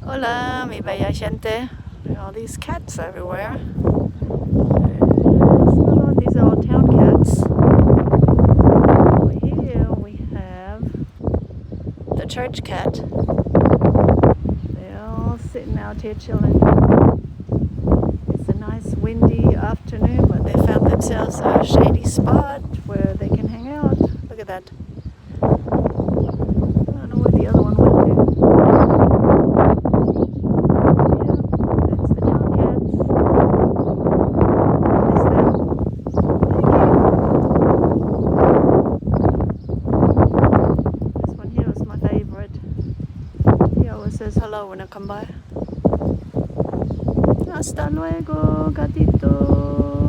Hola, mi bella gente. There are all these cats everywhere. These are all town cats. Over here we have the church cat. They're all sitting out here chilling. It's a nice windy afternoon, but they found themselves a shady spot where they can hang out. Look at that. I don't know where the other one went to. Says hello when I come by. Hasta luego, gatito.